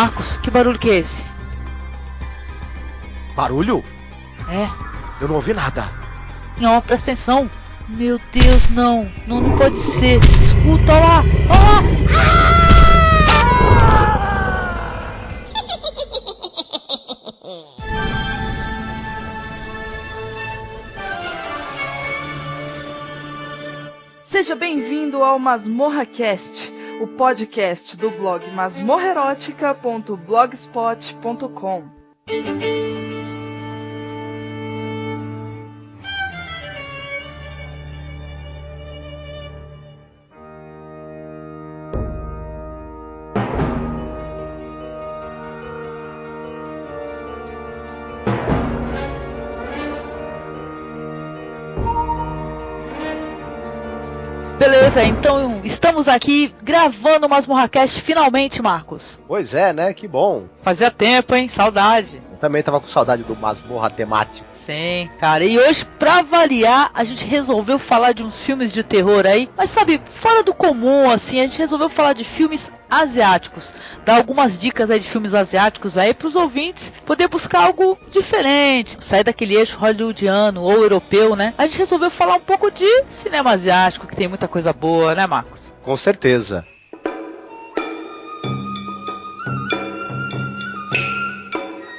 Marcos, que barulho que é esse? Barulho? É. Eu não ouvi nada. Não, presta atenção. Meu Deus, não pode ser. Escuta lá. Seja bem-vindo ao MasmorraCast, o podcast do blog masmorrerótica.blogspot.com. Beleza, então estamos aqui gravando o MasmorraCast finalmente, Marcos. Pois é, né? Que bom. Fazia tempo, hein? Saudade. Eu também tava com saudade do Masmorra temático. Sim, cara. E hoje, pra variar, a gente resolveu falar de uns filmes de terror aí. Mas sabe, fora do comum, assim, a gente resolveu falar de filmes asiáticos. Dar algumas dicas aí de filmes asiáticos aí pros ouvintes poder buscar algo diferente. Sair daquele eixo hollywoodiano ou europeu, né? A gente resolveu falar um pouco de cinema asiático, que tem muita coisa boa, né, Marcos? Com certeza.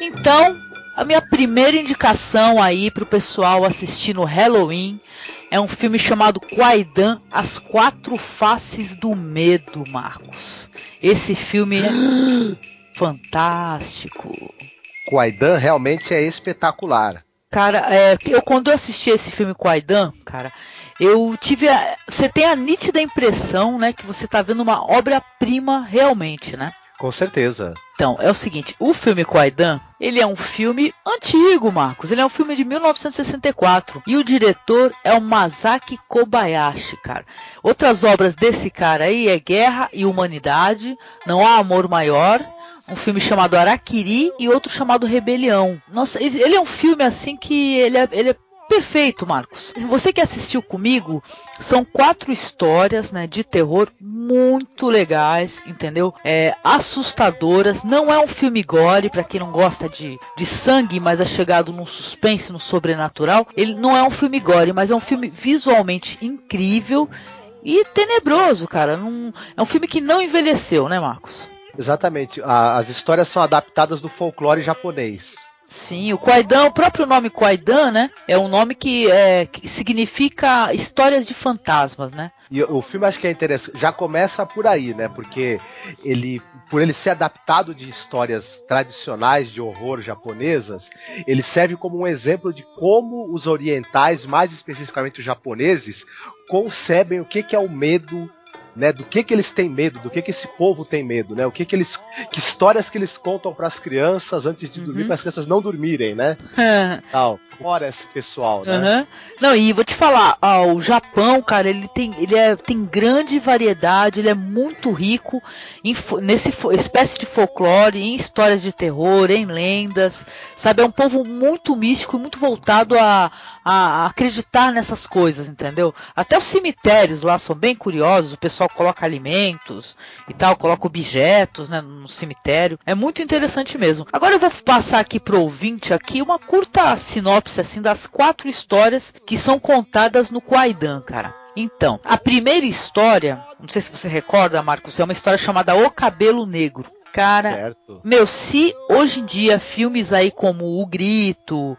Então, a minha primeira indicação aí pro pessoal assistir no Halloween é um filme chamado Kwaidan, As Quatro Faces do Medo, Marcos. Esse filme é fantástico. Kwaidan realmente é espetacular. Cara, quando eu assisti esse filme Kwaidan, cara, você tem a nítida impressão, né, que você tá vendo uma obra-prima realmente, né? Com certeza. Então, é o seguinte, o filme Kwaidan, ele é um filme antigo, Marcos. Ele é um filme de 1964. E o diretor é o Masaki Kobayashi, cara. Outras obras desse cara aí é Guerra e Humanidade, Não Há Amor Maior, um filme chamado Harakiri e outro chamado Rebelião. Nossa, ele é um filme assim que ele é perfeito, Marcos. Você que assistiu comigo, são 4 histórias, né, de terror muito legais, entendeu? Assustadoras. Não é um filme gore, pra quem não gosta de sangue, mas é chegado num suspense, no sobrenatural. Ele não é um filme gore, mas é um filme visualmente incrível e tenebroso, cara. É um filme que não envelheceu, né, Marcos? Exatamente. As histórias são adaptadas do folclore japonês. Sim, o Kwaidan, o próprio nome Kwaidan, né? É um nome que significa histórias de fantasmas, né? E o filme acho que é interessante, já começa por aí, né? Porque por ele ser adaptado de histórias tradicionais de horror japonesas, ele serve como um exemplo de como os orientais, mais especificamente os japoneses, concebem o que é o medo, né, do que eles têm medo, do que esse povo tem medo, né? Que histórias que eles contam para as crianças antes de dormir, para as crianças não dormirem, né? Tal. Fora esse pessoal, né? Não, e vou te falar, o Japão, cara, ele tem grande variedade, ele é muito rico nesse espécie de folclore, em histórias de terror, em lendas, sabe? É um povo muito místico e muito voltado a acreditar nessas coisas, entendeu? Até os cemitérios lá são bem curiosos, o pessoal coloca alimentos e tal, coloca objetos, né, no cemitério. É muito interessante mesmo. Agora eu vou passar aqui pro ouvinte aqui uma curta sinopse assim das 4 histórias que são contadas no Kwaidan, cara. Então, a primeira história, não sei se você recorda, Marcos, é uma história chamada O Cabelo Negro. Cara, certo. Meu, se hoje em dia filmes aí como O Grito,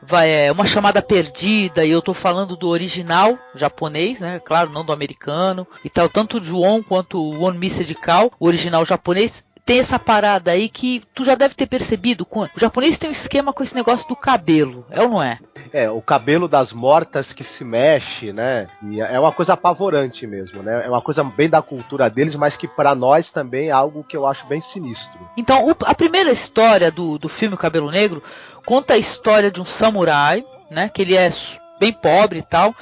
Uma Chamada Perdida, e eu tô falando do original japonês, né, claro, não do americano, e tal, tanto o Ju-On quanto o One Missed Call, o original japonês, tem essa parada aí que tu já deve ter percebido. O japonês tem um esquema com esse negócio do cabelo, é ou não é? O cabelo das mortas que se mexe, né? E é uma coisa apavorante mesmo, né? É uma coisa bem da cultura deles, mas que pra nós também é algo que eu acho bem sinistro. Então, a primeira história do filme O Cabelo Negro conta a história de um samurai, né? Que ele é bem pobre e tal.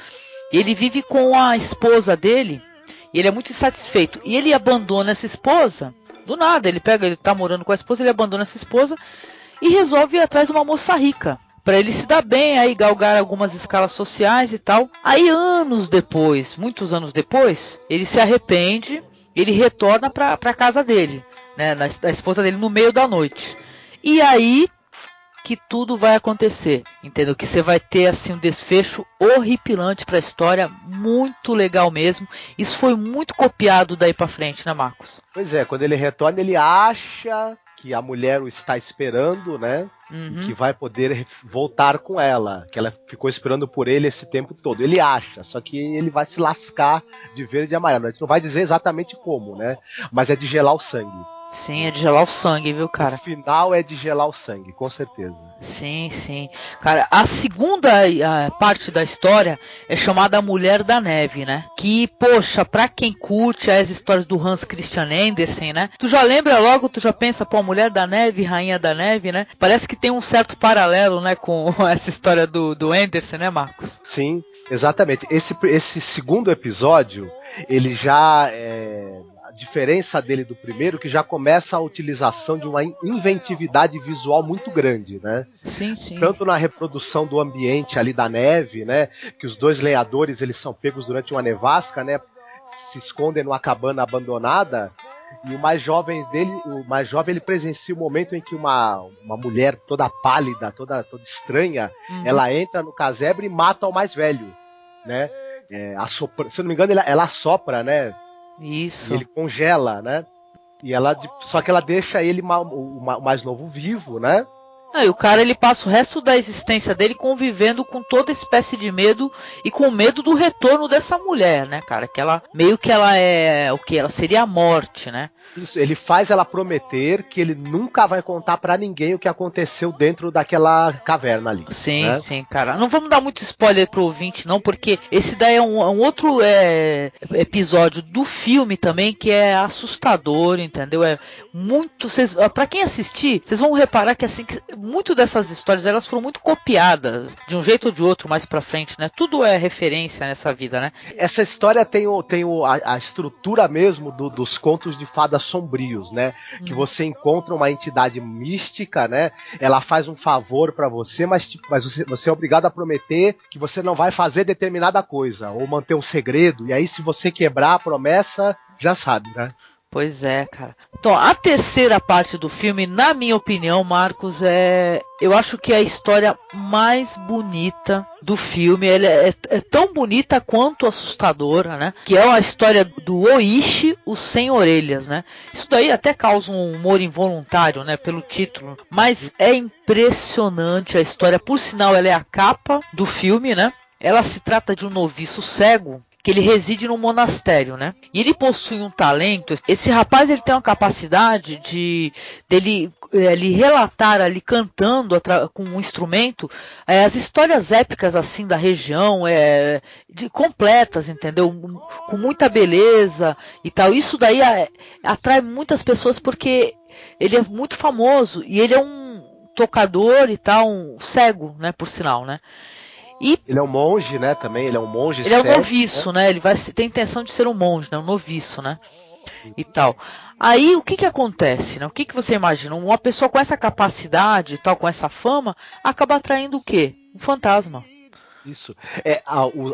E ele vive com a esposa dele. E ele é muito insatisfeito. E ele abandona essa esposa. Do nada, ele tá morando com a esposa, ele abandona essa esposa e resolve ir atrás de uma moça rica. Pra ele se dar bem, aí galgar algumas escalas sociais e tal. Aí muitos anos depois, ele se arrepende, ele retorna pra casa dele, né, da esposa dele no meio da noite. E aí que tudo vai acontecer, entendeu? Que você vai ter assim um desfecho horripilante para a história, muito legal mesmo. Isso foi muito copiado daí para frente, né, Marcos? Pois é, quando ele retorna, ele acha que a mulher o está esperando, né? Uhum. E que vai poder voltar com ela, que ela ficou esperando por ele esse tempo todo. Ele acha, só que ele vai se lascar de verde e amarelo. A gente não vai dizer exatamente como, né? Mas é de gelar o sangue. Sim, é de gelar o sangue, viu, cara? O final é de gelar o sangue, com certeza. Sim, sim. Cara, a segunda parte da história é chamada A Mulher da Neve, né? Que, poxa, pra quem curte as histórias do Hans Christian Andersen, né? Tu já lembra logo, tu já pensa, pô, Mulher da Neve, Rainha da Neve, né? Parece que tem um certo paralelo, né, com essa história do Andersen, né, Marcos? Sim, exatamente. Esse segundo episódio, ele já a diferença dele do primeiro, que já começa a utilização de uma inventividade visual muito grande, né? Sim, sim. Tanto na reprodução do ambiente ali da neve, né? Que os dois lenhadores, eles são pegos durante uma nevasca, né? Se escondem numa cabana abandonada. E o mais jovem ele presencia o momento em que uma mulher toda pálida, toda estranha, ela entra no casebre e mata o mais velho, né? Se eu não me engano, ela assopra, né? Isso. E ele congela, né? Só que ela deixa ele o mais novo vivo, né? E o cara, ele passa o resto da existência dele convivendo com toda espécie de medo e com medo do retorno dessa mulher, né, cara? Que ela, meio que ela é o que? Ela seria a morte, né? Isso, ele faz ela prometer que ele nunca vai contar pra ninguém o que aconteceu dentro daquela caverna ali. Sim, né? sim, cara. Não vamos dar muito spoiler pro ouvinte, não, porque esse daí é um outro episódio do filme também que é assustador, entendeu? É muito. Pra quem assistir, vocês vão reparar que assim, muito dessas histórias elas foram muito copiadas, de um jeito ou de outro, mais pra frente, né? Tudo é referência nessa vida, né? Essa história tem a estrutura mesmo dos contos de fadas sombrios, né? Que você encontra uma entidade mística, né? Ela faz um favor pra você, mas você é obrigado a prometer que você não vai fazer determinada coisa, ou manter um segredo, e aí se você quebrar a promessa, já sabe, né? Pois é, cara. Então, a terceira parte do filme, na minha opinião, Marcos, eu acho que é a história mais bonita do filme. Ela é tão bonita quanto assustadora, né? Que é a história do Oishi, o Sem Orelhas, né? Isso daí até causa um humor involuntário, né? Pelo título. Mas é impressionante a história. Por sinal, ela é a capa do filme, né? Ela se trata de um noviço cego que ele reside num monastério, né? E ele possui um talento. Esse rapaz, ele tem uma capacidade dele relatar ali cantando com um instrumento as histórias épicas assim da região, completas, entendeu? Com muita beleza e tal. Isso daí atrai muitas pessoas porque ele é muito famoso e ele é um tocador e tal, um cego, né? Por sinal, né? Ele é um monge, né, também, ele é um monge cego. Ele é um né? noviço, né? Ele tem intenção de ser um monge, né? Um noviço, né? E tal. Aí, o que acontece, né? O que você imagina? Uma pessoa com essa capacidade e tal, com essa fama, acaba atraindo o quê? Um fantasma. Isso.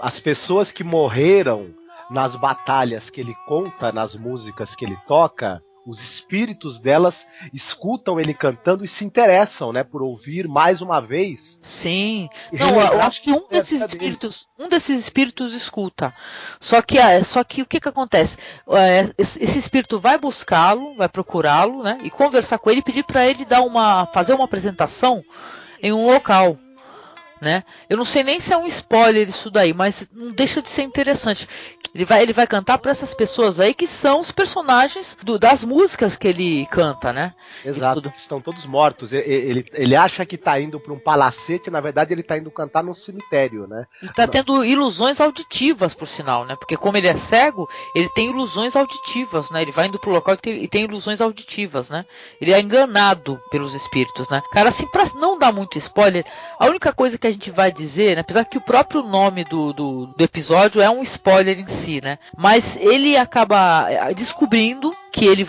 As pessoas que morreram nas batalhas que ele conta, nas músicas que ele toca, os espíritos delas escutam ele cantando e se interessam, né, por ouvir mais uma vez. Sim. Não, eu acho que um desses espíritos escuta. Só que o que acontece? Esse espírito vai buscá-lo, vai procurá-lo, né, e conversar com ele e pedir para ele fazer uma apresentação em um local. Né? Eu não sei nem se é um spoiler isso daí, mas não deixa de ser interessante. Ele vai cantar para essas pessoas aí que são os personagens das músicas que ele canta, né? Exato, estão todos mortos. Ele acha que está indo para um palacete, na verdade ele está indo cantar num cemitério, né? E está tendo ilusões auditivas, por sinal, né? Porque como ele é cego, ele tem ilusões auditivas, né? Ele vai indo pro local e tem ilusões auditivas, né? Ele é enganado pelos espíritos, né? Cara, assim, pra não dar muito spoiler, a única coisa que a gente vai dizer, né, apesar que o próprio nome do episódio é um spoiler em si, né? Mas ele acaba descobrindo que ele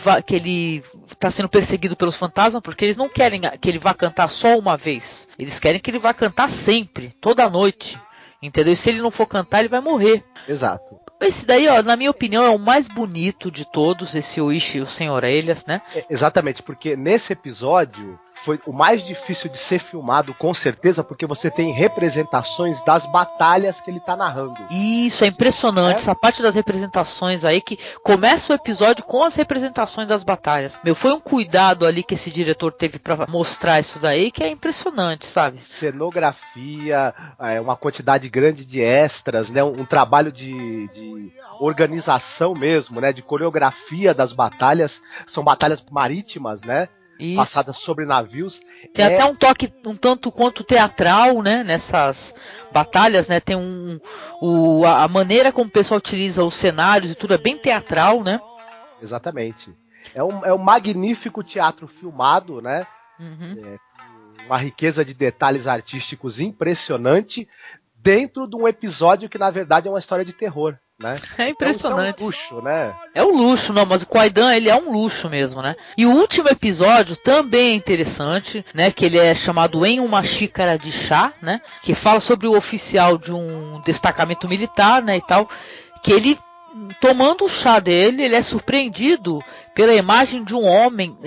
está sendo perseguido pelos fantasmas, porque eles não querem que ele vá cantar só uma vez. Eles querem que ele vá cantar sempre, toda noite. Entendeu? E se ele não for cantar, ele vai morrer. Exato. Esse daí, ó, na minha opinião, é o mais bonito de todos, esse Oishi, o Sem Orelhas, né? Exatamente, porque nesse episódio foi o mais difícil de ser filmado, com certeza, porque você tem representações das batalhas que ele tá narrando. Isso, é impressionante, essa parte das representações aí, que começa o episódio com as representações das batalhas. Meu, foi um cuidado ali que esse diretor teve pra mostrar isso daí, que é impressionante, sabe? Cenografia, uma quantidade grande de extras, né? Um trabalho de organização mesmo, né? De coreografia das batalhas. São batalhas marítimas, né? Isso. Passadas sobre navios. Tem até um toque um tanto quanto teatral, né? Nessas batalhas, né? Tem a maneira como o pessoal utiliza os cenários e tudo é bem teatral, né? Exatamente. É um magnífico teatro filmado, né? Uhum. Uma riqueza de detalhes artísticos impressionante dentro de um episódio que na verdade é uma história de terror, né? É impressionante. Então, isso é um luxo, né? É um luxo, não, mas o Kwaidan, ele é um luxo mesmo, né? E o último episódio também é interessante, né? Que ele é chamado Em Uma Xícara de Chá, né? Que fala sobre o oficial de um destacamento militar, né, e tal, que ele, tomando o chá dele, ele é surpreendido pela imagem de um homem,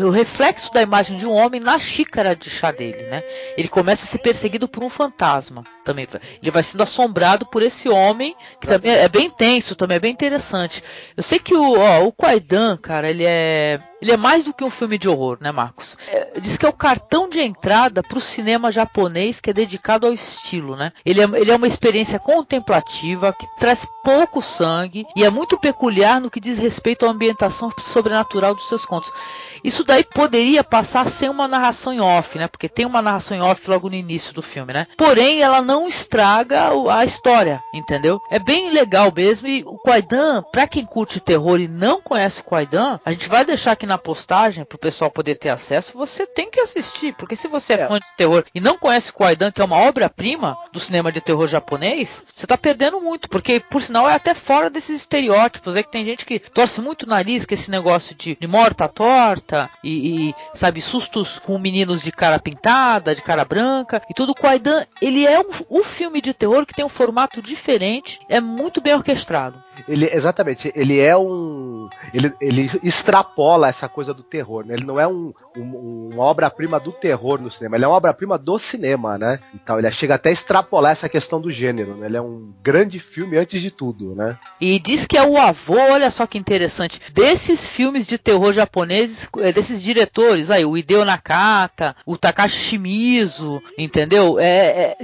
o reflexo da imagem de um homem na xícara de chá dele, né? Ele começa a ser perseguido por um fantasma também. Ele vai sendo assombrado por esse homem, que também é bem tenso, também é bem interessante. Eu sei que o Kwaidan, cara, ele é mais do que um filme de horror, né, Marcos? Diz que é o cartão de entrada para o cinema japonês que é dedicado ao estilo, né? Ele é uma experiência contemplativa que traz pouco sangue e é muito peculiar no que diz respeito à ambientação sobrenatural dos seus contos. Isso daí poderia passar sem uma narração em off, né? Porque tem uma narração em off logo no início do filme, né? Porém, ela não estraga a história, entendeu? É bem legal mesmo. E o Kwaidan, pra quem curte terror e não conhece o Kwaidan, a gente vai deixar aqui na postagem pro pessoal poder ter acesso. Você tem que assistir, porque se você é fã de terror e não conhece o Kwaidan, que é uma obra-prima do cinema de terror japonês, você tá perdendo muito, porque por sinal é até fora desses estereótipos. É que tem gente que torce muito o nariz que esse negócio de morta torta e sabe, sustos com meninos de cara pintada, de cara branca e tudo. O Kwaidan, ele é um filme de terror que tem um formato diferente, é muito bem orquestrado. Exatamente, ele é ele extrapola essa coisa do terror, né? Ele não é uma obra-prima do terror no cinema, ele é uma obra-prima do cinema, né? Então ele chega até a extrapolar essa questão do gênero, né? Ele é um grande filme antes de tudo, né? E diz que é o avô, olha só que interessante, desses filmes de terror japoneses, desses diretores, aí, o Hideo Nakata, o Takashi Shimizu, entendeu?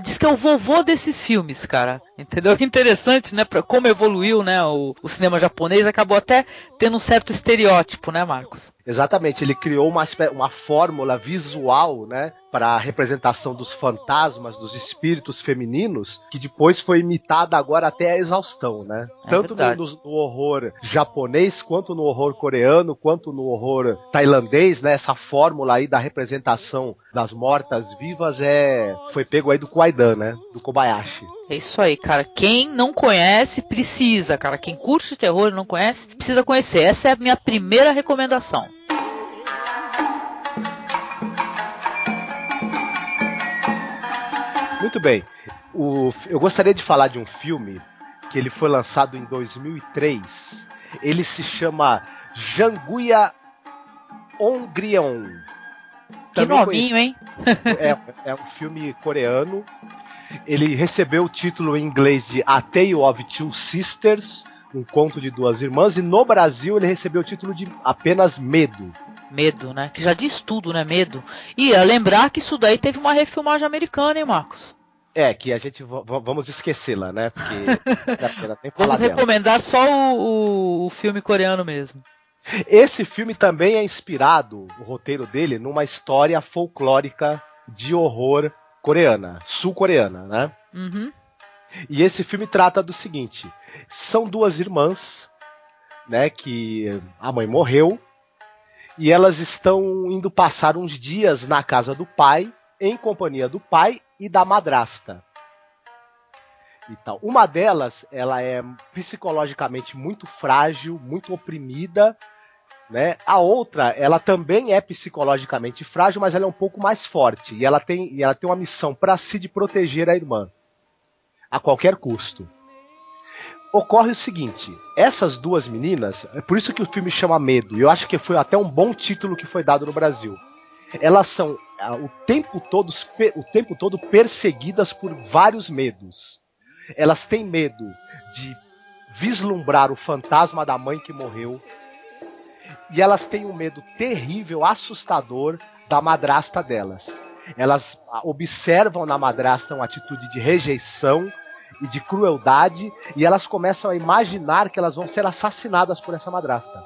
Diz que é o vovô desses filmes, cara. Entendeu? Que interessante, né? Como evoluiu, né? O cinema japonês acabou até tendo um certo estereótipo, né, Marcos? Exatamente, ele criou uma fórmula visual, né, para a representação dos fantasmas, dos espíritos femininos, que depois foi imitada agora até a exaustão, né? Tanto no horror japonês, quanto no horror coreano, quanto no horror tailandês, né? Essa fórmula aí da representação das mortas-vivas foi pego aí do Kwaidan, né? Do Kobayashi. É isso aí, cara. Quem não conhece, precisa, cara. Quem curte terror e não conhece, precisa conhecer. Essa é a minha primeira recomendação. Muito bem. Eu gostaria de falar de um filme que ele foi lançado em 2003. Ele se chama Janguya Ongrion. Que nominho, hein? É um filme coreano. Ele recebeu o título em inglês de A Tale of Two Sisters, um conto de duas irmãs, e no Brasil ele recebeu o título de apenas Medo. Medo, né? Que já diz tudo, né? Medo. E lembrar que isso daí teve uma refilmagem americana, hein, Marcos? Que a gente vamos esquecê-la, né? Porque vamos recomendar só o filme coreano mesmo. Esse filme também é inspirado, o roteiro dele, numa história folclórica de horror coreana, sul-coreana, né? Uhum. E esse filme trata do seguinte: são duas irmãs, né? Que a mãe morreu e elas estão indo passar uns dias na casa do pai, em companhia do pai e da madrasta. Então, uma delas, ela é psicologicamente muito frágil, muito oprimida, né? A outra, ela também é psicologicamente frágil, mas ela é um pouco mais forte. E ela tem uma missão para si de proteger a irmã, a qualquer custo. ocorre o seguinte, essas duas meninas, é por isso que o filme chama Medo, e eu acho que foi até um bom título que foi dado no Brasil. Elas são o tempo todo perseguidas por vários medos. Elas têm medo de vislumbrar o fantasma da mãe que morreu, e elas têm um medo terrível, assustador, da madrasta delas. Elas observam na madrasta uma atitude de rejeição e de crueldade, e elas começam a imaginar que elas vão ser assassinadas por essa madrasta.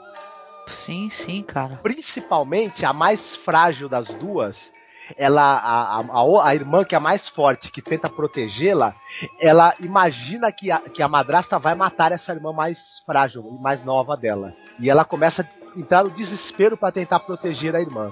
Sim, sim, cara. Principalmente a mais frágil das duas, a irmã que é a mais forte, que tenta protegê-la, ela imagina que a madrasta vai matar essa irmã mais frágil e mais nova dela. E ela começa a entrar no desespero para tentar proteger a irmã.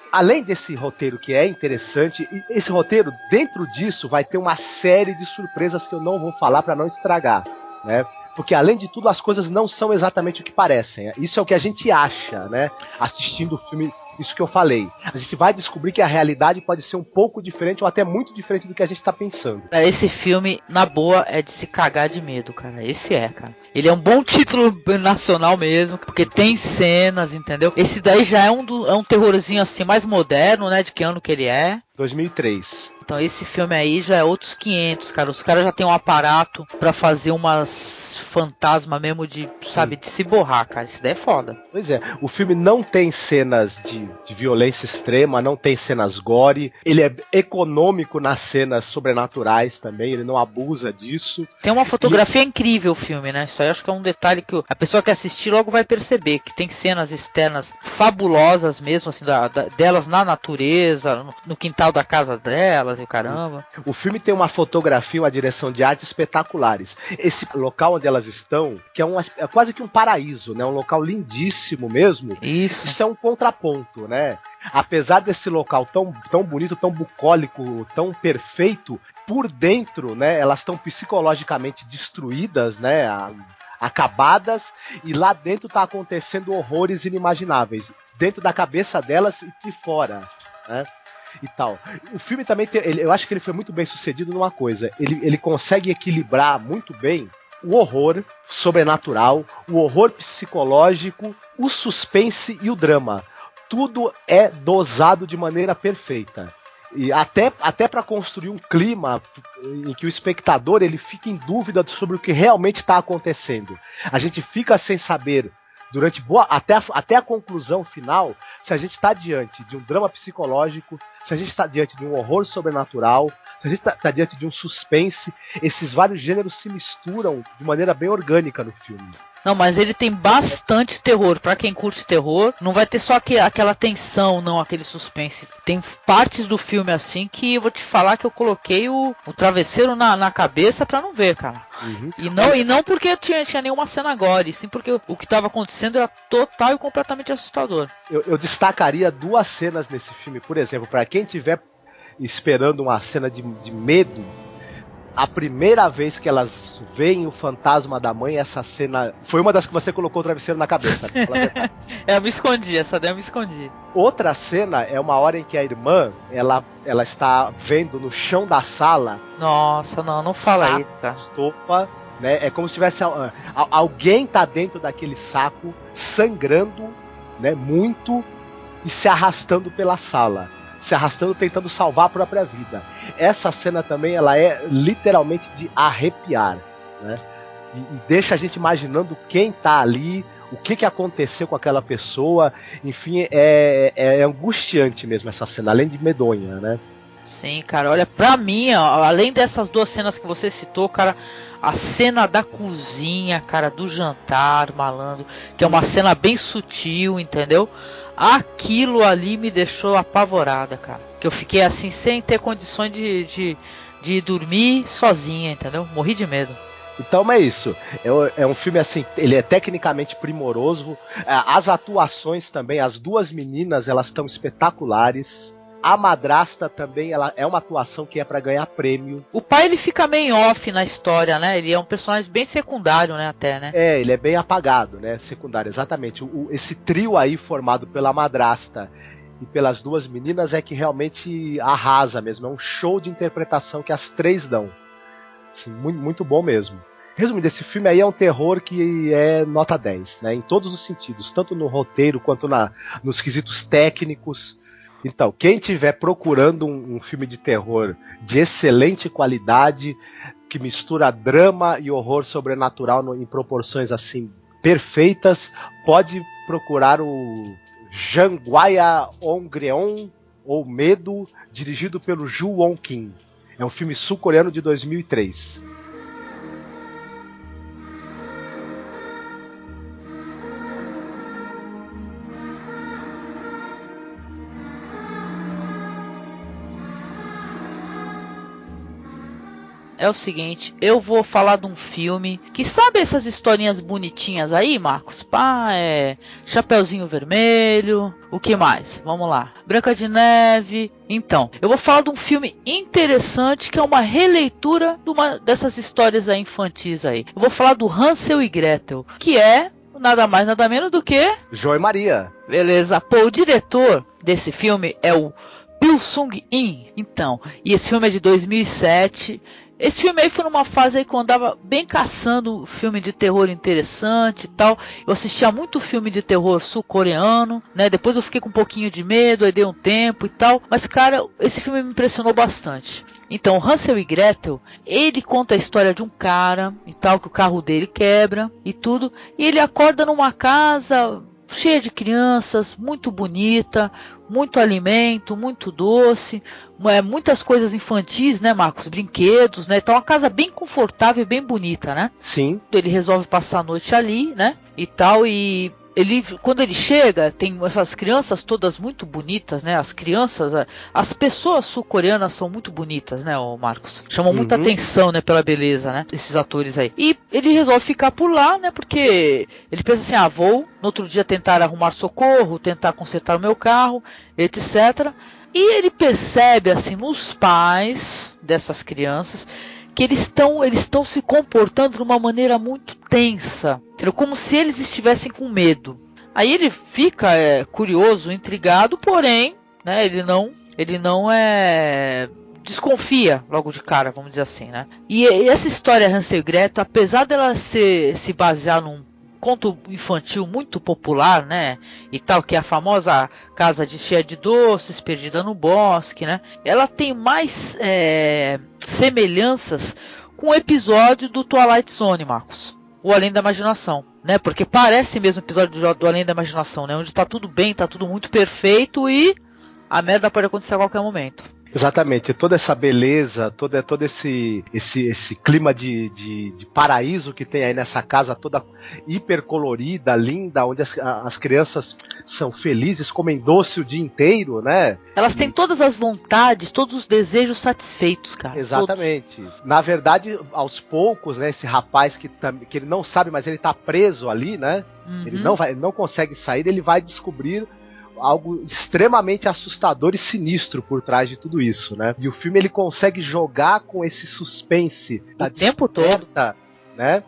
Além desse roteiro que é interessante, esse roteiro, dentro disso, vai ter uma série de surpresas que eu não vou falar para não estragar, né? Porque, além de tudo, as coisas não são exatamente o que parecem. Isso é o que a gente acha, né? Assistindo o filme, isso que eu falei. A gente vai descobrir que a realidade pode ser um pouco diferente ou até muito diferente do que a gente tá pensando. Esse filme, na boa, é de se cagar de medo, cara. Esse é, cara. Ele é um bom título nacional mesmo, porque tem cenas, entendeu? Esse daí já é um terrorzinho assim mais moderno, né? De que ano que ele é? 2003. Então esse filme aí já é outros 500, cara. Os caras já tem um aparato pra fazer umas fantasma mesmo de, sabe, de se borrar, cara. Isso daí é foda. Pois é, o filme não tem cenas de violência extrema, não tem cenas gore. Ele é econômico nas cenas sobrenaturais também, ele não abusa disso. Tem uma fotografia incrível o filme, né? Isso aí acho que é um detalhe que a pessoa que assistir logo vai perceber, que tem cenas externas fabulosas mesmo, assim, delas na natureza, no quintal da casa delas e caramba. O filme tem uma fotografia, uma direção de arte espetaculares. Esse local onde elas estão, que é quase que um paraíso, né? Um local lindíssimo mesmo. Isso é um contraponto, né? Apesar desse local tão bonito, tão bucólico, tão perfeito, por dentro, né? Elas estão psicologicamente destruídas, né? Acabadas, e lá dentro tá acontecendo horrores inimagináveis. Dentro da cabeça delas e fora, né? E tal. O filme também eu acho que ele foi muito bem sucedido numa coisa. Ele consegue equilibrar muito bem o horror sobrenatural, o horror psicológico, o suspense e o drama. Tudo é dosado de maneira perfeita. E até para construir um clima em que o espectador ele fica em dúvida sobre o que realmente está acontecendo. A gente fica sem saber durante até a conclusão final, se a gente está diante de um drama psicológico, se a gente está diante de um horror sobrenatural, se a gente está diante de um suspense, esses vários gêneros se misturam de maneira bem orgânica no filme. Não, mas ele tem bastante terror. Pra quem curte terror, não vai ter só aquela tensão, não, aquele suspense. Tem partes do filme assim que eu vou te falar que eu coloquei o travesseiro na cabeça pra não ver, cara. Uhum. E não porque tinha nenhuma cena gore, sim porque o que estava acontecendo era total e completamente assustador. Eu destacaria duas cenas nesse filme, por exemplo, pra quem tiver esperando uma cena de medo. A primeira vez que elas veem o fantasma da mãe, essa cena foi uma das que você colocou o travesseiro na cabeça. Eu me escondi, essa daí eu me escondi. Outra cena é uma hora em que a irmã, ela está vendo no chão da sala. Nossa, não fala isso, cara. Estopa, né? É como se tivesse alguém tá dentro daquele saco, sangrando, né? Muito e se arrastando pela sala. Se arrastando, tentando salvar a própria vida. Essa cena também, ela é literalmente de arrepiar, né? E deixa a gente imaginando quem tá ali, o que aconteceu com aquela pessoa. Enfim, é angustiante mesmo essa cena, além de medonha, né? Sim, cara, olha, pra mim, ó, além dessas duas cenas que você citou, cara, a cena da cozinha, cara, do jantar, malandro, que é uma cena bem sutil, entendeu? Aquilo ali me deixou apavorada, cara. Que eu fiquei assim, sem ter condições de dormir sozinha, entendeu? Morri de medo. Então é isso. É um filme assim, ele é tecnicamente primoroso. As atuações também, as duas meninas, elas estão espetaculares. A madrasta também, ela é uma atuação que é pra ganhar prêmio. O pai, ele fica meio off na história, né? Ele é um personagem bem secundário, né, até, né? É, ele é bem apagado, né? Secundário, exatamente. Esse trio aí formado pela madrasta e pelas duas meninas é que realmente arrasa mesmo. É um show de interpretação que as três dão. Assim, muito, muito bom mesmo. Resumindo, esse filme aí é um terror que é nota 10, né? Em todos os sentidos, tanto no roteiro quanto nos quesitos técnicos. Então, quem estiver procurando um filme de terror de excelente qualidade, que mistura drama e horror sobrenatural em proporções assim perfeitas, pode procurar o Jangwaya Ongreon, ou Medo, dirigido pelo Ju Won-kim. É um filme sul-coreano de 2003. É o seguinte, eu vou falar de um filme que, sabe essas historinhas bonitinhas aí, Marcos? Pá, Chapeuzinho Vermelho, o que mais? Vamos lá. Branca de Neve. Então, eu vou falar de um filme interessante que é uma releitura de uma dessas histórias aí infantis aí. Eu vou falar do Hansel e Gretel, que é nada mais, nada menos do que... João e Maria. Beleza. Pô, o diretor desse filme é o Pil Sung-in. Então, e esse filme é de 2007... Esse filme aí foi numa fase aí que eu andava bem caçando filme de terror interessante e tal. Eu assistia muito filme de terror sul-coreano, né? Depois eu fiquei com um pouquinho de medo, aí dei um tempo e tal. Mas, cara, esse filme me impressionou bastante. Então, Hansel e Gretel, ele conta a história de um cara e tal, que o carro dele quebra e tudo. E ele acorda numa casa cheia de crianças, muito bonita, muito alimento, muito doce, muitas coisas infantis, né, Marcos? Brinquedos, né? Então, uma casa bem confortável e bem bonita, né? Sim. Ele resolve passar a noite ali, né? E tal, e quando ele chega, tem essas crianças todas muito bonitas, né? As crianças, as pessoas sul-coreanas são muito bonitas, né, Marcos? Chamam muita atenção, né, pela beleza, né? Esses atores aí. E ele resolve ficar por lá, né? Porque ele pensa assim, vou no outro dia tentar arrumar socorro, tentar consertar o meu carro, etc. E ele percebe, assim, nos pais dessas crianças, que eles estão se comportando de uma maneira muito tensa, entendeu? Como se eles estivessem com medo. Aí ele fica curioso, intrigado, porém, né, ele não desconfia logo de cara, vamos dizer assim, né? E essa história Hansel e Gretel, apesar dela se basear num conto infantil muito popular, né, e tal, que é a famosa casa cheia de doces, perdida no bosque, né, ela tem mais semelhanças com o episódio do Twilight Zone, Marcos, o Além da Imaginação, né, porque parece mesmo o episódio do Além da Imaginação, né, onde tá tudo bem, tá tudo muito perfeito e a merda pode acontecer a qualquer momento. Exatamente, toda essa beleza, todo esse clima de paraíso que tem aí nessa casa toda hiper colorida, linda, onde as crianças são felizes, comem doce o dia inteiro, né? Elas têm todas as vontades, todos os desejos satisfeitos, cara. Exatamente. Todos. Na verdade, aos poucos, né, esse rapaz que ele não sabe, mas ele tá preso ali, né? Uhum. Ele não consegue sair, ele vai descobrir algo extremamente assustador e sinistro por trás de tudo isso, né? E o filme ele consegue jogar com esse suspense o tempo todo, né?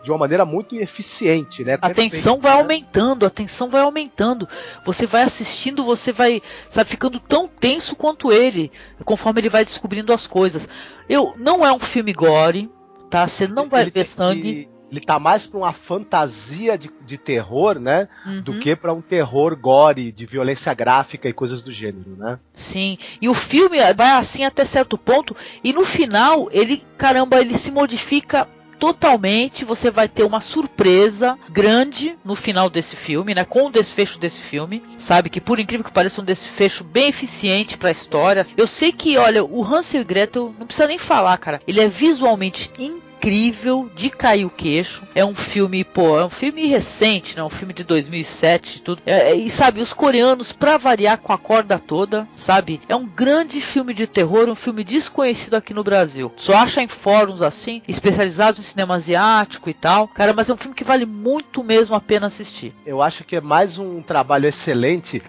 De uma maneira muito eficiente, né? A tensão vai aumentando, a tensão vai aumentando. Você vai assistindo, você vai, sabe, ficando tão tenso quanto ele, conforme ele vai descobrindo as coisas. Não é um filme gore, tá? Você não vai ver sangue. Ele tá mais pra uma fantasia de terror, né? Uhum. Do que pra um terror gore, de violência gráfica e coisas do gênero, né? Sim. E o filme vai assim até certo ponto. E no final, ele se modifica totalmente. Você vai ter uma surpresa grande no final desse filme, né? Com o desfecho desse filme. Sabe? Que por incrível que pareça, um desfecho bem eficiente pra história. Eu sei que, olha, o Hansel e Gretel, não precisa nem falar, cara. Ele é visualmente incrível, de cair o queixo. É um filme, é um filme recente, né? Um filme de 2007 e tudo. E sabe, os coreanos, pra variar com a corda toda, sabe? É um grande filme de terror, um filme desconhecido aqui no Brasil. Só acha em fóruns assim, especializados em cinema asiático e tal. Cara, mas é um filme que vale muito mesmo a pena assistir. Eu acho que é mais um trabalho excelente.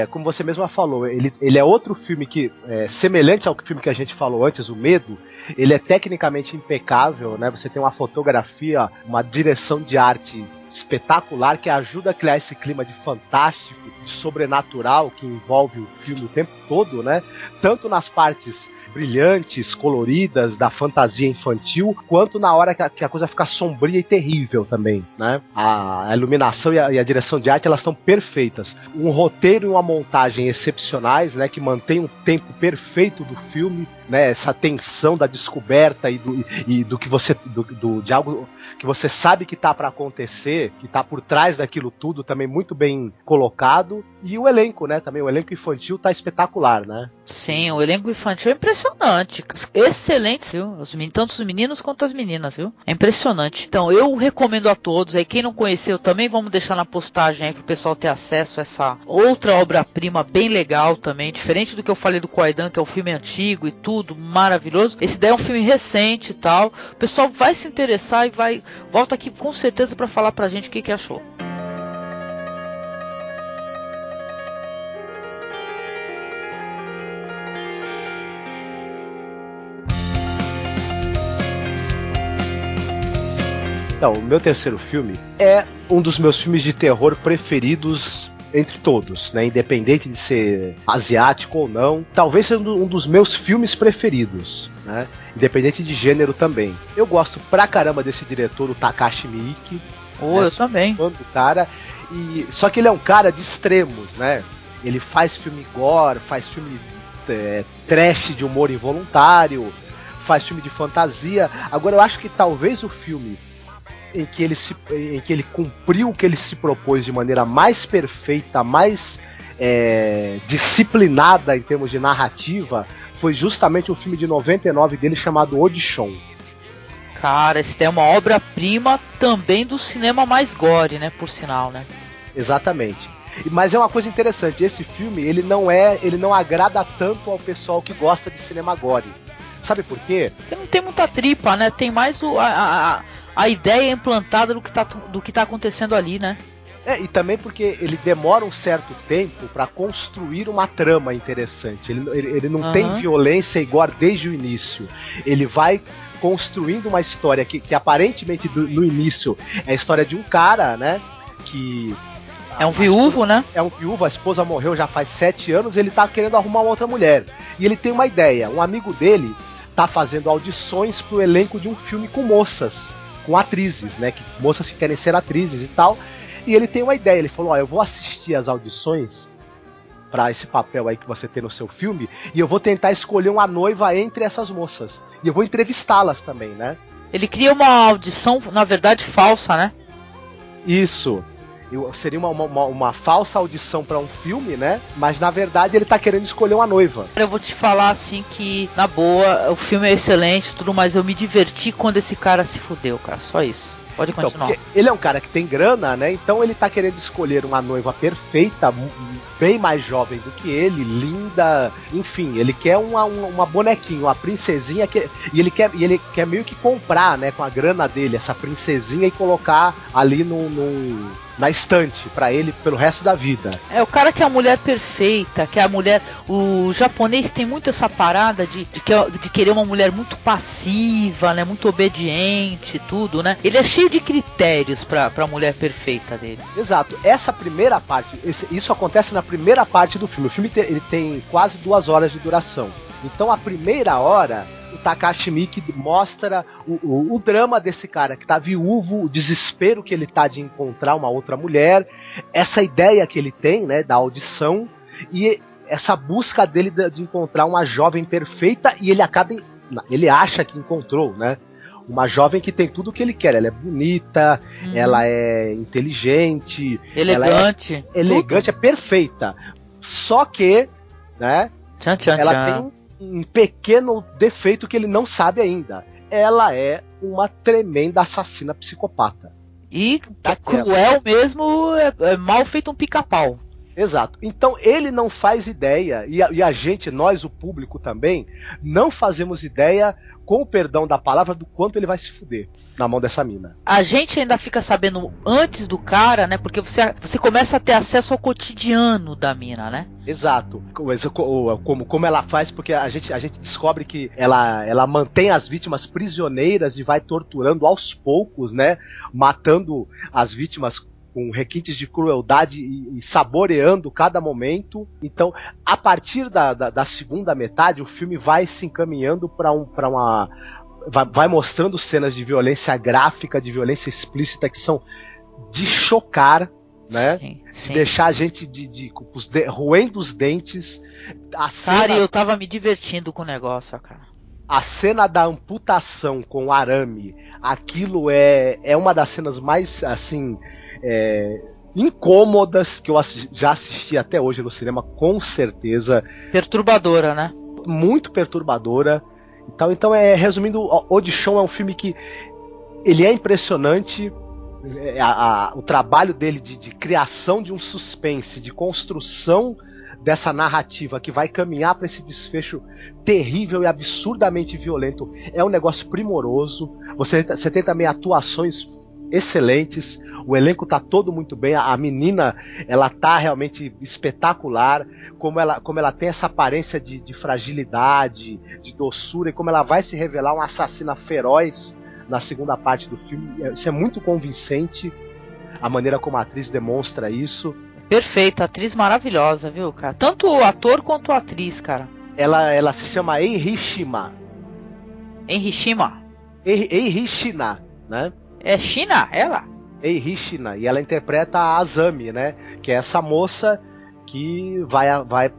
Como você mesma falou, ele é outro filme que, semelhante ao filme que a gente falou antes, O Medo. Ele é tecnicamente impecável, né? Você tem uma fotografia, uma direção de arte espetacular que ajuda a criar esse clima de fantástico, de sobrenatural que envolve o filme o tempo todo, né? Tanto nas partes brilhantes, coloridas, da fantasia infantil, quanto na hora que a coisa fica sombria e terrível também, né? A iluminação e a direção de arte, elas estão perfeitas. Um roteiro e uma montagem excepcionais, né? Que mantém o tempo perfeito do filme, né? Essa tensão da descoberta e do que você de algo que você sabe que tá para acontecer, que tá por trás daquilo tudo, também muito bem colocado. E o elenco, né? Também o elenco infantil tá espetacular, né? Sim, o elenco infantil é impressionante. Excelente, viu? Tanto os meninos quanto as meninas, viu? É impressionante. Então, eu recomendo a todos. Aí, quem não conheceu também, vamos deixar na postagem aí pro pessoal ter acesso a essa outra obra-prima bem legal também. Diferente do que eu falei do Kwaidan, que é um filme antigo e tudo, maravilhoso. Esse daí é um filme recente e tal. O pessoal vai se interessar e volta aqui com certeza pra falar pra gente o que achou. Então, o meu terceiro filme é um dos meus filmes de terror preferidos entre todos, né? Independente de ser asiático ou não. Talvez seja um dos meus filmes preferidos, né? Independente de gênero também. Eu gosto pra caramba desse diretor, o Takashi Miike. Eu também. Fã do cara. Só que ele é um cara de extremos, né? Ele faz filme gore, faz filme trash de humor involuntário, faz filme de fantasia. Agora, eu acho que talvez o filme em que ele cumpriu o que ele se propôs de maneira mais perfeita, mais disciplinada em termos de narrativa, foi justamente um filme de 99 dele chamado Audition. Cara, esse é uma obra-prima também do cinema mais gore, né, por sinal, né? Exatamente. Mas é uma coisa interessante, esse filme ele não agrada tanto ao pessoal que gosta de cinema gore. Sabe por quê? Porque não tem muita tripa, né? Tem mais a ideia implantada do que tá acontecendo ali, né? E também porque ele demora um certo tempo para construir uma trama interessante. Ele não tem violência igual desde o início. Ele vai construindo uma história que aparentemente no início é a história de um cara, né? Que é um viúvo, né? É um viúvo, a esposa morreu já faz 7 anos, ele tá querendo arrumar uma outra mulher. E ele tem uma ideia, um amigo dele tá fazendo audições pro elenco de um filme com moças, com atrizes, né? Moças que querem ser atrizes e tal. E ele tem uma ideia, ele falou, eu vou assistir as audições pra esse papel aí que você tem no seu filme, e eu vou tentar escolher uma noiva entre essas moças. E eu vou entrevistá-las também, né? Ele cria uma audição, na verdade, falsa, né? Isso. Seria uma falsa audição pra um filme, né? Mas na verdade ele tá querendo escolher uma noiva. Eu vou te falar assim que, na boa, o filme é excelente, tudo, mas eu me diverti quando esse cara se fudeu, cara. Só isso. Pode continuar. Ele é um cara que tem grana, né? Então ele tá querendo escolher uma noiva perfeita, bem mais jovem do que ele, linda, enfim, ele quer uma bonequinha, uma princesinha e ele quer meio que comprar, né, com a grana dele, essa princesinha e colocar ali na estante pra ele pelo resto da vida. É o cara que é a mulher perfeita, que é a mulher. O japonês tem muito essa parada de querer uma mulher muito passiva, né, muito obediente, tudo, né? Ele é cheio de critérios pra mulher perfeita dele. Exato. Essa primeira parte, isso acontece na primeira parte do filme. O filme ele tem quase 2 horas de duração. Então a primeira hora, o Takashi Miike mostra o drama desse cara que tá viúvo, o desespero que ele tá de encontrar uma outra mulher, essa ideia que ele tem, né, da audição, e essa busca dele de encontrar uma jovem perfeita, e ele acha que encontrou, né, uma jovem que tem tudo o que ele quer. Ela é bonita, ela é inteligente, elegante, é perfeita. Só que, né, ela tem um pequeno defeito que ele não sabe ainda. Ela é uma tremenda assassina psicopata. E cruel mesmo, é mal feito um pica-pau. Exato. Então ele não faz ideia, e a gente, nós, o público também, não fazemos ideia, com o perdão da palavra, do quanto ele vai se fuder na mão dessa mina. A gente ainda fica sabendo antes do cara, né? Porque você começa a ter acesso ao cotidiano da mina, né? Exato. Como ela faz, porque a gente descobre que ela mantém as vítimas prisioneiras e vai torturando aos poucos, né? Matando as vítimas com requintes de crueldade e saboreando cada momento. Então, a partir da segunda metade, o filme vai se encaminhando para uma... Vai mostrando cenas de violência gráfica, de violência explícita, que são de chocar, né? Sim. De deixar a gente roendo os dentes. Cara, eu tava me divertindo com o negócio, cara. A cena da amputação com o arame, aquilo é uma das cenas mais, assim, incômodas que eu já assisti até hoje no cinema, com certeza. Perturbadora, né? Muito perturbadora. Então, resumindo, Audition é um filme que ele é impressionante. O trabalho dele de criação de um suspense, de construção dessa narrativa que vai caminhar para esse desfecho terrível e absurdamente violento, é um negócio primoroso. Você tem também atuações excelentes, o elenco tá todo muito bem, a menina, ela tá realmente espetacular, como ela tem essa aparência de fragilidade, de doçura, e como ela vai se revelar uma assassina feroz na segunda parte do filme. Isso é muito convincente, a maneira como a atriz demonstra isso. Perfeita, atriz maravilhosa, viu, cara? Tanto o ator quanto a atriz, cara. Ela se chama Eiji Shima. Eiji Shina, né? É China, ela? Eiji Shina, e ela interpreta a Azami, né? Que é essa moça que vai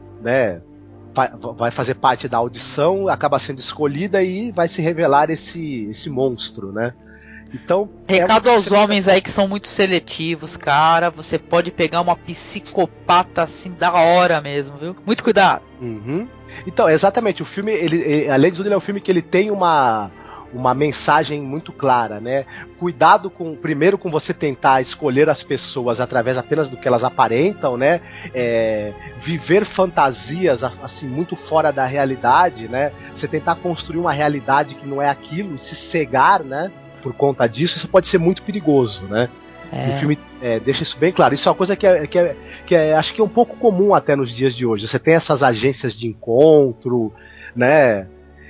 fazer parte da audição, acaba sendo escolhida e vai se revelar esse monstro, né? Então, recado aos homens aí que são muito seletivos, cara. Você pode pegar uma psicopata assim da hora mesmo, viu? Muito cuidado. Uhum. Então, exatamente, o filme, além de tudo, ele é um filme que ele tem uma mensagem muito clara, né? Cuidado primeiro com você tentar escolher as pessoas através apenas do que elas aparentam, né? Viver fantasias assim muito fora da realidade, né? Você tentar construir uma realidade que não é aquilo e se cegar, né? Por conta disso, isso pode ser muito perigoso, né? O filme deixa isso bem claro. Isso é uma coisa que acho que é um pouco comum até nos dias de hoje. Você tem essas agências de encontro, né?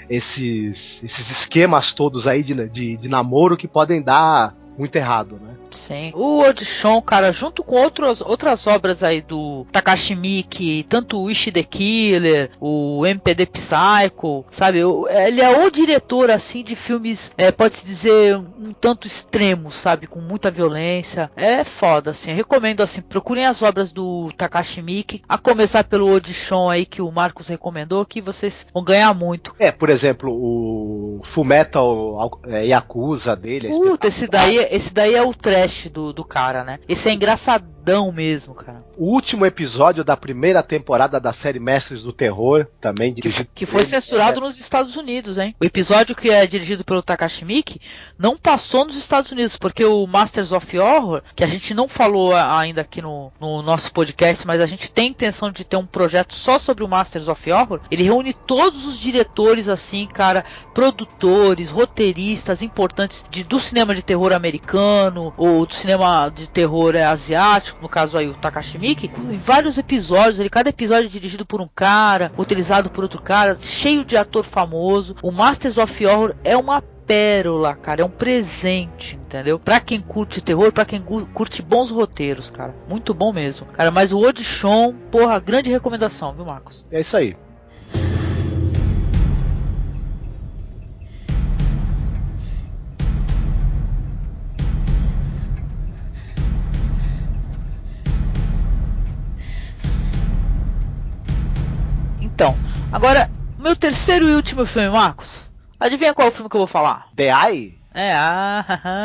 Esses esquemas todos aí de namoro que podem dar muito errado, né? Sim. O Audition, cara, junto com outras obras aí do Takashi Miike, tanto o Wish the Killer, o MPD Psycho, sabe? Ele é o diretor, assim, de filmes, pode-se dizer, um tanto extremos, sabe? Com muita violência. É foda, assim. Eu recomendo, assim, procurem as obras do Takashi Miike, a começar pelo Audition aí, que o Marcos recomendou, que vocês vão ganhar muito. Por exemplo, o Fullmetal Yakuza dele. Puta, esse daí é o trash do cara, né? Esse é engraçadão mesmo, cara. O último episódio da primeira temporada da série Mestres do Terror, também dirigido... Que foi censurado nos Estados Unidos, hein? O episódio que é dirigido pelo Takashi Miike não passou nos Estados Unidos, porque o Masters of Horror, que a gente não falou ainda aqui no nosso podcast, mas a gente tem intenção de ter um projeto só sobre o Masters of Horror, ele reúne todos os diretores, assim, cara, produtores, roteiristas importantes do cinema de terror americano, ou do cinema de terror asiático, no caso aí o Takashi Miike, em vários episódios, cada episódio é dirigido por um cara, utilizado por outro cara, cheio de ator famoso. O Masters of Horror é uma pérola, cara, é um presente, entendeu? Pra quem curte terror, pra quem curte bons roteiros, cara, muito bom mesmo, cara. Mas o Audition, porra, grande recomendação, viu, Marcos? É isso aí. Então, agora, meu terceiro e último filme, Marcos. Adivinha qual é o filme que eu vou falar? The Eye?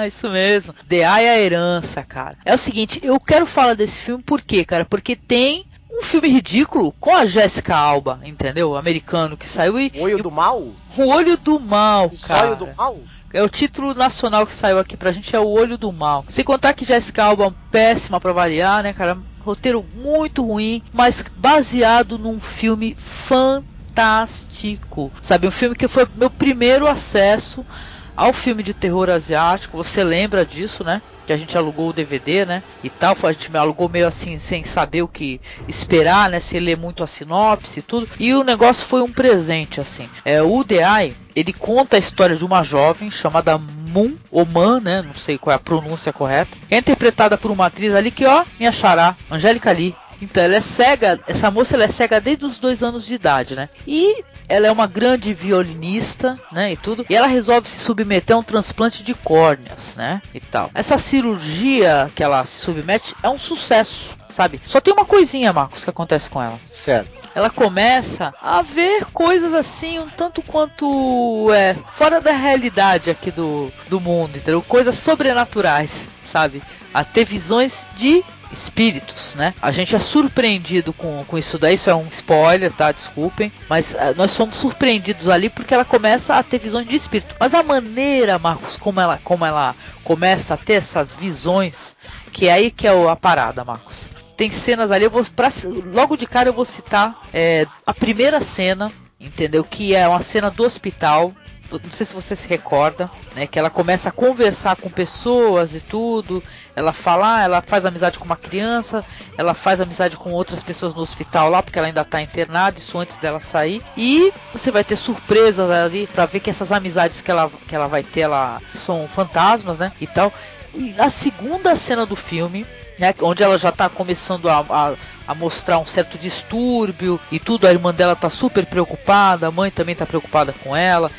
Isso mesmo. The Eye, a Herança, cara. É o seguinte, eu quero falar desse filme por quê, cara? Porque tem um filme ridículo com a Jessica Alba, entendeu? Americano, que saiu e... O Olho do Mal? O Olho do Mal, cara. O Olho do Mal? É o título nacional que saiu aqui pra gente, é O Olho do Mal. Sem contar que Jessica Alba é péssima pra variar, né, cara? Roteiro muito ruim, mas baseado num filme fantástico. Sabe, um filme que foi meu primeiro acesso ao filme de terror asiático. Você lembra disso, né? Que a gente alugou o DVD, né? E tal, a gente me alugou meio assim, sem saber o que esperar, né? Sem ler muito a sinopse e tudo. E o negócio foi um presente, assim. O The Eye, ele conta a história de uma jovem chamada Moon, ou Man, né? Não sei qual é a pronúncia correta. É interpretada por uma atriz ali que, ó, minha xará, Angélica Lee. Então, ela é cega, essa moça ela é cega desde os 2 anos de idade, né? E ela é uma grande violinista, né, e tudo. E ela resolve se submeter a um transplante de córneas, né, e tal. Essa cirurgia que ela se submete é um sucesso, sabe? Só tem uma coisinha, Marcos, que acontece com ela. Certo. Ela começa a ver coisas assim, um tanto quanto fora da realidade aqui do mundo, entendeu? Coisas sobrenaturais, sabe? A ter visões de espíritos, né? A gente é surpreendido com isso daí, isso é um spoiler, tá? Desculpem, mas nós somos surpreendidos ali porque ela começa a ter visões de espírito. Mas a maneira, Marcos, como ela começa a ter essas visões, que é aí que é a parada, Marcos. Tem cenas ali, logo de cara eu vou citar a primeira cena, entendeu? Que é uma cena do hospital. Não sei se você se recorda, né, que ela começa a conversar com pessoas e tudo. Ela fala, ela faz amizade com uma criança, ela faz amizade com outras pessoas no hospital lá, porque ela ainda está internada, isso antes dela sair. E você vai ter surpresas ali para ver que essas amizades que ela vai ter, são fantasmas, né, e tal. E na segunda cena do filme, né, onde ela já está começando a mostrar um certo distúrbio e tudo, a irmã dela tá super preocupada, a mãe também tá preocupada com ela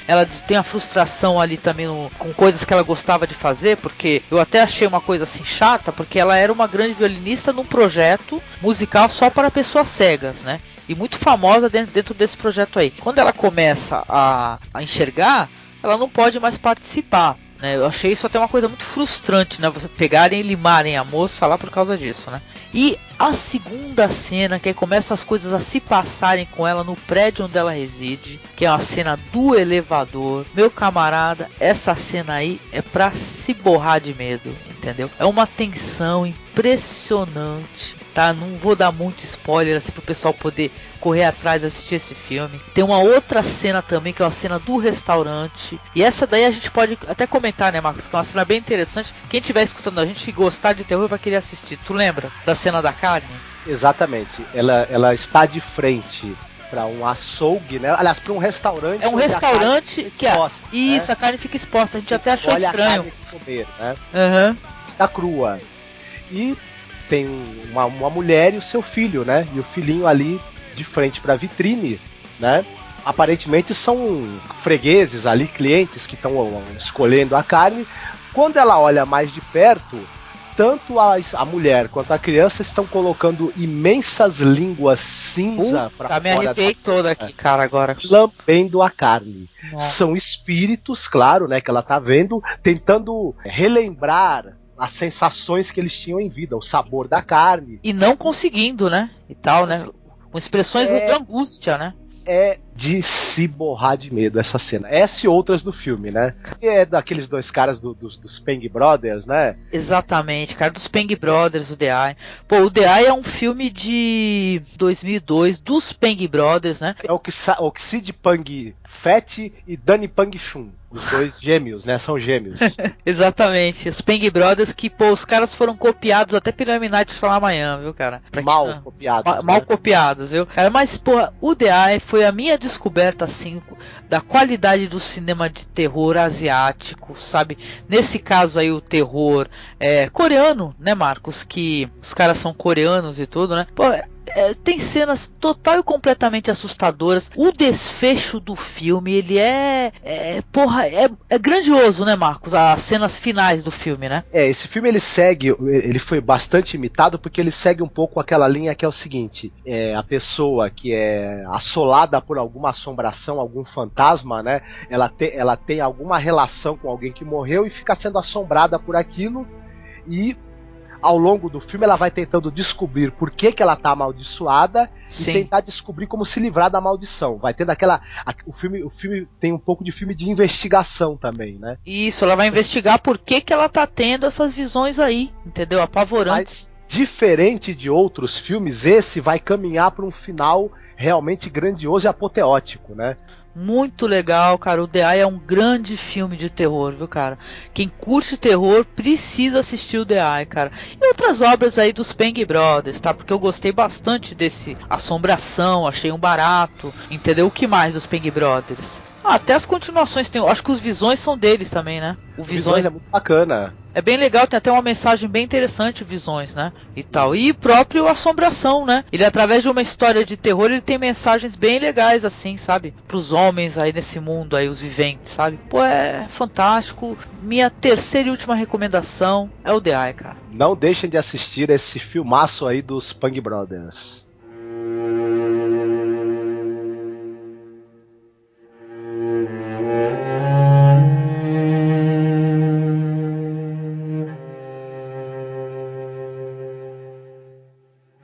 tem a frustração ali também com coisas que ela gostava de fazer, porque eu até achei uma coisa assim chata, porque ela era uma grande violinista num projeto musical só para pessoas cegas, né, e muito famosa dentro desse projeto aí. Quando ela começa a enxergar, ela não pode mais participar. Eu achei isso até uma coisa muito frustrante, né? Você pegarem e limarem a moça lá por causa disso, né? E a segunda cena, que aí começam as coisas a se passarem com ela no prédio onde ela reside, que é uma cena do elevador. Meu camarada, essa cena aí é pra se borrar de medo, entendeu? É uma tensão impressionante, tá? Não vou dar muito spoiler assim pro pessoal poder correr atrás e assistir esse filme. Tem uma outra cena também, que é uma cena do restaurante. E essa daí a gente pode até comentar, né, Marcos? Que é uma cena bem interessante. Quem estiver escutando a gente e gostar de terror vai querer assistir. Tu lembra da cena da carne? Exatamente. Ela está de frente para um açougue, né? Aliás, para um restaurante. É um restaurante que exposta, isso, né? A carne fica exposta. A gente Você até achou estranho. A carne comer, né? Uhum. Tá crua. E tem uma mulher e o seu filho, né? E o filhinho ali de frente para a vitrine, né? Aparentemente são fregueses ali, clientes que estão escolhendo a carne. Quando ela olha mais de perto, tanto a mulher quanto a criança estão colocando imensas línguas cinza para fora. Me arrepiei toda aqui, cara, agora. Lambendo a carne. Nossa. São espíritos, claro, né, que ela tá vendo, tentando relembrar as sensações que eles tinham em vida, o sabor da carne. E não conseguindo, né? E tal, né? Com expressões de angústia, né? É de se borrar de medo essa cena. Essa e outras do filme, né? É daqueles dois caras dos Peng Brothers, né? Exatamente, cara, dos Peng Brothers, o The Eye. Pô, o The Eye é um filme de 2002 dos Peng Brothers, né? É o Oxide Pang Fett e Danny Pang Chun. Os dois gêmeos, né? São gêmeos. Exatamente. Os Peng Brothers que, pô, os caras foram copiados até pelo M. Night Shyamalan, viu, cara? Mal copiados. Mal copiados, viu? Cara, mas, pô, o The Eye foi a minha descoberta, assim, da qualidade do cinema de terror asiático, sabe? Nesse caso aí, o terror coreano, né, Marcos? Que os caras são coreanos e tudo, né? Pô, tem cenas total e completamente assustadoras. O desfecho do filme, ele é grandioso, né, Marcos? As cenas finais do filme, né? Esse filme ele foi bastante imitado porque ele segue um pouco aquela linha que é o seguinte: a pessoa que é assolada por alguma assombração, algum fantasma, né? Ela tem alguma relação com alguém que morreu e fica sendo assombrada por aquilo, e ao longo do filme ela vai tentando descobrir por que ela tá amaldiçoada. Sim. E tentar descobrir como se livrar da maldição. Vai tendo o filme tem um pouco de filme de investigação também, né? Isso, ela vai investigar por que ela tá tendo essas visões aí, entendeu? Apavorantes. Mas, diferente de outros filmes, esse vai caminhar para um final realmente grandioso e apoteótico, né? Muito legal, cara. O The Eye é um grande filme de terror, viu, cara? Quem curte terror precisa assistir o The Eye, cara. E outras obras aí dos Peng Brothers, tá? Porque eu gostei bastante desse Assombração, achei um barato, entendeu? O que mais dos Peng Brothers? Até as continuações tem. Acho que os Visões são deles também, né? O Visões é muito bacana. É bem legal, tem até uma mensagem bem interessante, Visões, né? E tal. E próprio Assombração, né? Ele, através de uma história de terror, ele tem mensagens bem legais, assim, sabe? Pros homens aí nesse mundo aí, os viventes, sabe? Pô, é fantástico. Minha terceira e última recomendação é o The Eye, cara. Não deixem de assistir esse filmaço aí dos Pang Brothers.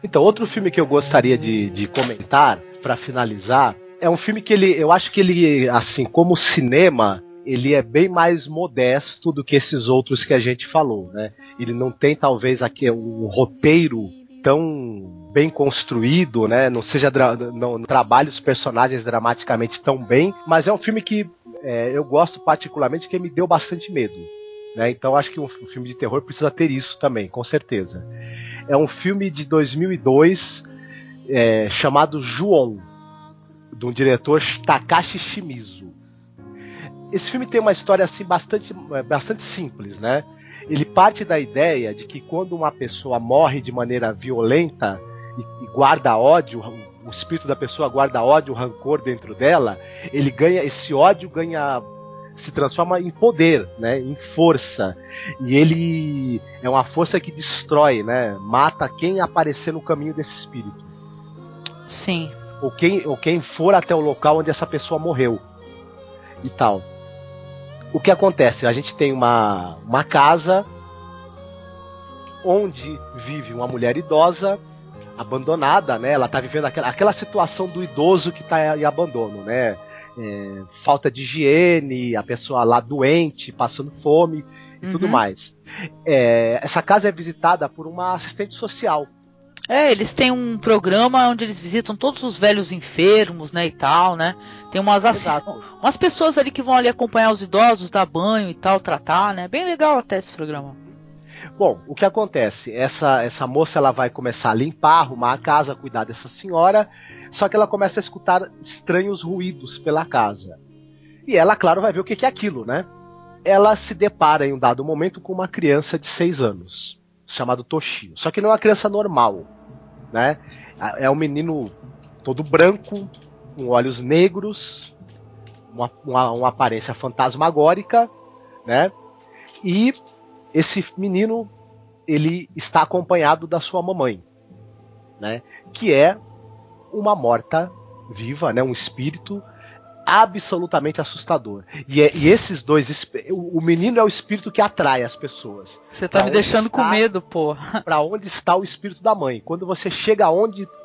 Então, outro filme que eu gostaria de comentar, para finalizar, é um filme que eu acho que ele, assim, como cinema, ele é bem mais modesto do que esses outros que a gente falou, né? Ele não tem, talvez, aqui um roteiro tão bem construído, né? Não trabalha os personagens dramaticamente tão bem, mas é um filme que eu gosto particularmente, que me deu bastante medo. Né? Então acho que um filme de terror precisa ter isso também, com certeza. É um filme de 2002 chamado Ju-On, de um diretor Takashi Shimizu. Esse filme tem uma história assim bastante simples, né? Ele parte da ideia de que quando uma pessoa morre de maneira violenta e guarda ódio, o espírito da pessoa guarda ódio, rancor dentro dela, esse ódio se transforma em poder, né, em força, e ele é uma força que destrói, né, mata quem aparecer no caminho desse espírito. Sim. Ou quem for até o local onde essa pessoa morreu e tal. O que acontece? A gente tem uma casa onde vive uma mulher idosa, abandonada, né? Ela tá vivendo aquela situação do idoso que tá em abandono, né? Falta de higiene, a pessoa lá doente, passando fome e tudo mais. Essa casa é visitada por uma assistente social. Eles têm um programa onde eles visitam todos os velhos enfermos, né, e tal, né? Tem umas pessoas ali que vão ali acompanhar os idosos, dar banho e tal, tratar, né? Bem legal até esse programa. Bom, o que acontece? Essa moça, ela vai começar a limpar, arrumar a casa, cuidar dessa senhora, só que ela começa a escutar estranhos ruídos pela casa. E ela, claro, vai ver o que é aquilo, né? Ela se depara em um dado momento com uma criança de 6 anos, chamado Toshio. Só que não é uma criança normal, né? É um menino todo branco, com olhos negros, uma aparência fantasmagórica, né? E esse menino, ele está acompanhado da sua mamãe, né? Que é uma morta-viva, né? Um espírito absolutamente assustador. E esses dois, o menino é o espírito que atrai as pessoas. Você tá me deixando com medo, pô. Para onde está o espírito da mãe? Quando você chega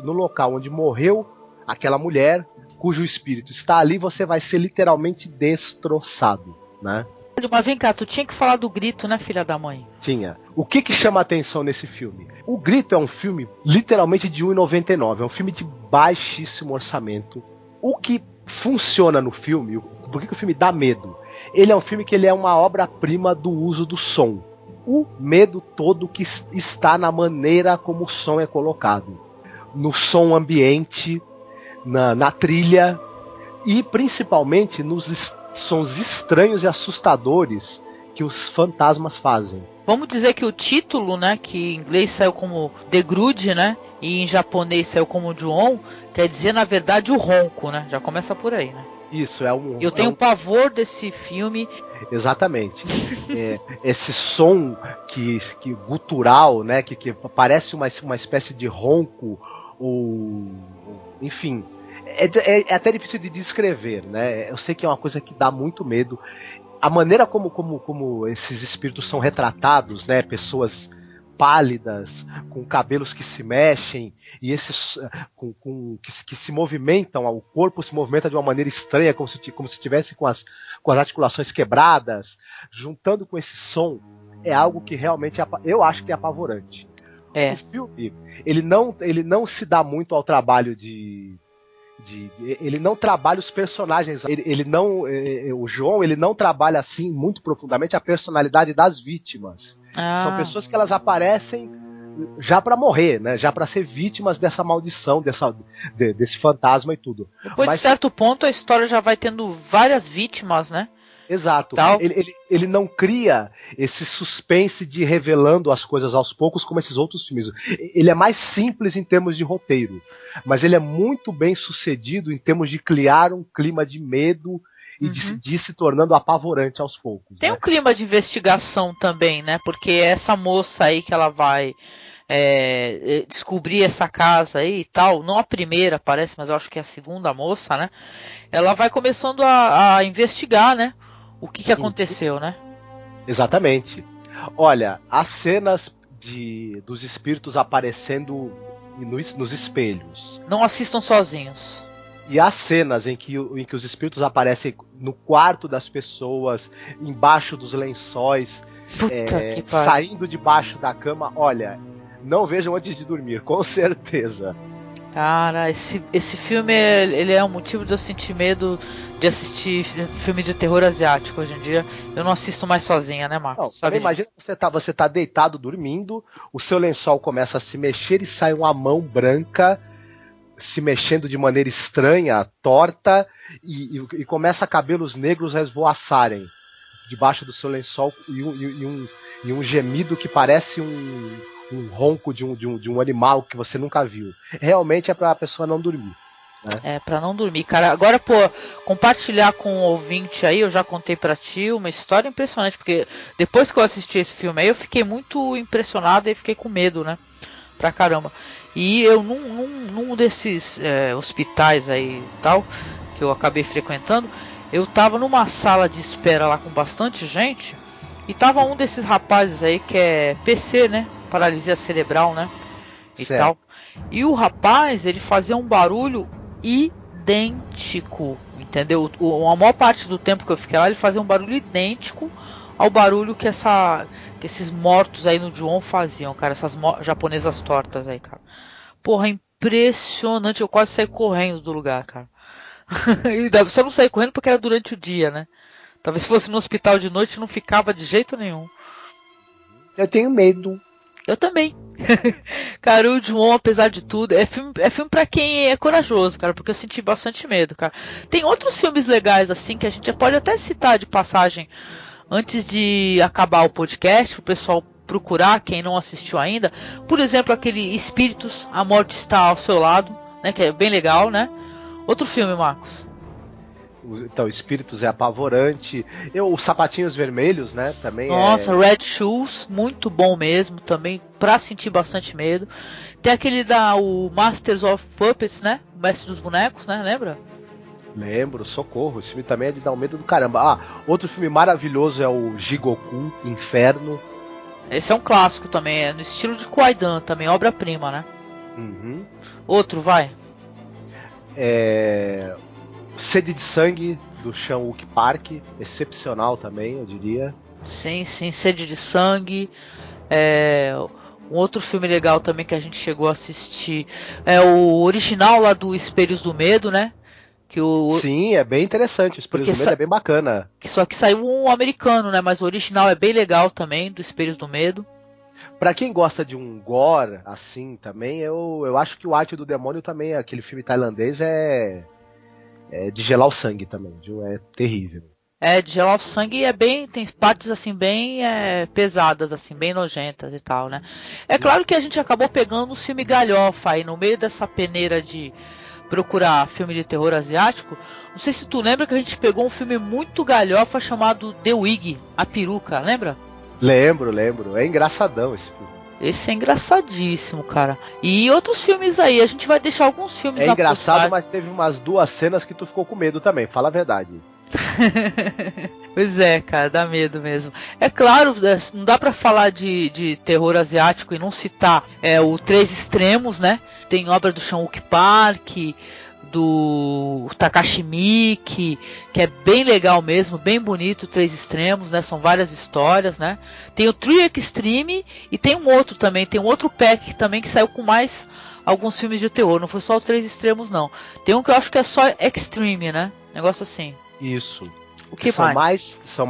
no local onde morreu aquela mulher, cujo espírito está ali, você vai ser literalmente destroçado, né? Mas vem cá, tu tinha que falar do Grito, né, filha da mãe? Tinha. O que chama a atenção nesse filme? O Grito é um filme literalmente de R$1,99. É um filme de baixíssimo orçamento. O que funciona no filme, por que o filme dá medo? Ele é um filme que ele é uma obra-prima do uso do som. O medo todo que está na maneira como o som é colocado. No som ambiente, na trilha e principalmente nos sons estranhos e assustadores que os fantasmas fazem. Vamos dizer que o título, né, que em inglês saiu como The Grudge, né, e em japonês saiu como Ju-On, quer dizer, na verdade, o ronco, né? Já começa por aí, né? Isso, Eu tenho pavor desse filme. Exatamente. Esse som que gutural, né, que parece uma espécie de ronco, ou enfim, é até difícil de descrever, né? Eu sei que é uma coisa que dá muito medo. A maneira como esses espíritos são retratados, né? Pessoas pálidas, com cabelos que se mexem e esses que se movimentam, o corpo se movimenta de uma maneira estranha, como se tivesse com as articulações quebradas, juntando com esse som, é algo que realmente eu acho que é apavorante. O filme, ele não se dá muito ao trabalho ele não trabalha os personagens, o João, ele não trabalha assim muito profundamente a personalidade das vítimas. São pessoas que elas aparecem já pra morrer, né? Já pra ser vítimas dessa maldição, desse fantasma e tudo. Depois de certo ponto a história já vai tendo várias vítimas, né? Exato. Tal. Ele não cria esse suspense de revelando as coisas aos poucos como esses outros filmes. Ele é mais simples em termos de roteiro, mas ele é muito bem sucedido em termos de criar um clima de medo e de ir se tornando apavorante aos poucos. Tem um clima de investigação também, né? Porque essa moça aí que ela vai descobrir essa casa aí e tal, não a primeira parece, mas eu acho que é a segunda moça, né? Ela vai começando a investigar, né? O que aconteceu, né? Exatamente. Olha, as cenas dos espíritos aparecendo nos espelhos. Não assistam sozinhos. E as cenas em que os espíritos aparecem no quarto das pessoas, embaixo dos lençóis, saindo debaixo da cama, olha, não vejam antes de dormir, com certeza. Cara, esse filme ele é um motivo de eu sentir medo de assistir filme de terror asiático hoje em dia. Eu não assisto mais sozinha, né, Marcos? Não, imagina que você tá deitado dormindo, o seu lençol começa a se mexer e sai uma mão branca se mexendo de maneira estranha, torta, e começa cabelos negros a esvoaçarem debaixo do seu lençol e um gemido que parece um ronco de um animal que você nunca viu. Realmente é pra pessoa não dormir. Né? É, pra não dormir, cara. Agora, pô, compartilhar com o ouvinte aí, eu já contei pra ti uma história impressionante, porque depois que eu assisti esse filme aí, eu fiquei muito impressionado e fiquei com medo, né? Pra caramba. E eu, num desses hospitais aí tal, que eu acabei frequentando, eu tava numa sala de espera lá com bastante gente, e tava um desses rapazes aí que é PC, né? Paralisia cerebral, né? E certo. tal. E o rapaz, ele fazia um barulho idêntico, entendeu? A maior parte do tempo que eu fiquei lá, ele fazia um barulho idêntico ao barulho que esses mortos aí no Ju-On faziam, cara. Essas japonesas tortas aí, cara. Porra, impressionante. Eu quase saí correndo do lugar, cara. E só não saí correndo porque era durante o dia, né? Talvez se fosse no hospital de noite não ficava de jeito nenhum. Eu tenho medo. Eu também. Cara, o Ju-On, apesar de tudo, é filme pra quem é corajoso, cara, porque eu senti bastante medo, cara. Tem outros filmes legais, assim, que a gente pode até citar de passagem antes de acabar o podcast, o pessoal procurar, quem não assistiu ainda. Por exemplo, aquele Espíritos, A Morte Está ao Seu Lado, né, que é bem legal, né? Outro filme, Marcos. Então, Espíritos é apavorante. Os Sapatinhos Vermelhos, né? Também. Nossa, Red Shoes, muito bom mesmo, também pra sentir bastante medo. Tem aquele o Masters of Puppets, né? O Mestre dos Bonecos, né? Lembra? Lembro, Socorro. Esse filme também é de dar um medo do caramba. Outro filme maravilhoso é o Jigoku, Inferno. Esse é um clássico também, é no estilo de Kwaidan, também, obra-prima, né? Uhum. Outro, vai. Sede de Sangue, do Chan-wook Park, excepcional também, eu diria. Sim, Sede de Sangue. Um outro filme legal também que a gente chegou a assistir é o original lá do Espelhos do Medo, né? Sim, é bem interessante, o Espelhos do Medo é bem bacana. Só que saiu um americano, né? Mas o original é bem legal também, do Espelhos do Medo. Pra quem gosta de um gore assim também, eu acho que o Arte do Demônio também, aquele filme tailandês, é de gelar o sangue também, viu? É terrível. De gelar o sangue tem partes assim bem pesadas, assim, bem nojentas e tal, né? É claro que a gente acabou pegando um filme galhofa aí no meio dessa peneira de procurar filme de terror asiático. Não sei se tu lembra que a gente pegou um filme muito galhofa chamado The Wig, A Peruca, lembra? Lembro. É engraçadão esse filme. Esse é engraçadíssimo, cara. E outros filmes aí, a gente vai deixar alguns filmes na engraçado, postagem. mas teve umas 2 cenas que tu ficou com medo também, fala a verdade. Pois é, cara, dá medo mesmo. É claro, não dá pra falar de terror asiático e não citar o Três Extremos, né? Tem obra do Chan-wook Park, do Takashi Miike, que é bem legal mesmo, bem bonito, Três Extremos, né? São várias histórias, né? Tem o Three Extreme e tem um outro também, tem um outro pack também que saiu com mais alguns filmes de terror, não foi só o Três Extremos não. Tem um que eu acho que é só Extreme, né? Negócio assim. Isso. O que são mais? São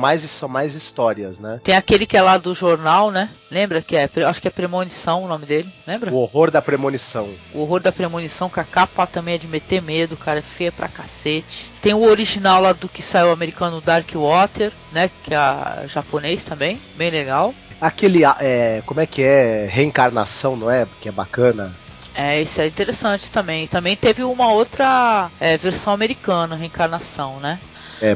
mais histórias, né? Tem aquele que é lá do jornal, né? Lembra? Acho que é Premonição o nome dele, lembra? O Horror da Premonição. O Horror da Premonição, que a capa também é de meter medo, cara, é feia pra cacete. Tem o original lá do que saiu americano, Dark Water, né? Que é japonês também, bem legal. Aquele, como é que é? Reencarnação, não é? Que é bacana. Isso é interessante também. Também teve uma outra versão americana, Reencarnação, né?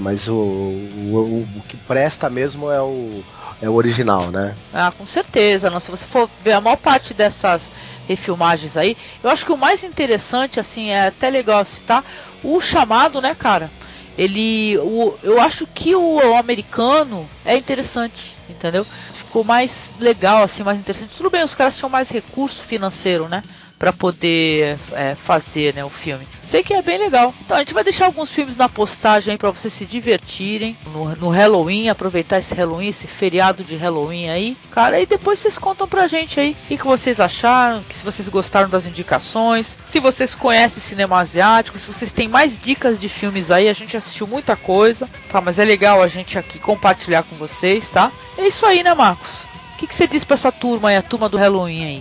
Mas o que presta mesmo é o original, né? Ah, com certeza. Não, se você for ver a maior parte dessas refilmagens aí, eu acho que o mais interessante, assim, é até legal citar o Chamado, né, cara? Eu acho que o americano é interessante, entendeu? Ficou mais legal, assim, mais interessante. Tudo bem, os caras tinham mais recurso financeiro, né? Pra poder fazer, né, o filme. Sei que é bem legal. Então a gente vai deixar alguns filmes na postagem aí pra vocês se divertirem no Halloween, aproveitar esse Halloween, esse feriado de Halloween aí. Cara, e depois vocês contam pra gente aí o que vocês acharam, se vocês gostaram das indicações, se vocês conhecem cinema asiático, se vocês têm mais dicas de filmes aí. A gente assistiu muita coisa, tá? Mas é legal a gente aqui compartilhar com vocês, tá? É isso aí, né, Marcos? O que você diz pra essa turma aí, a turma do Halloween aí?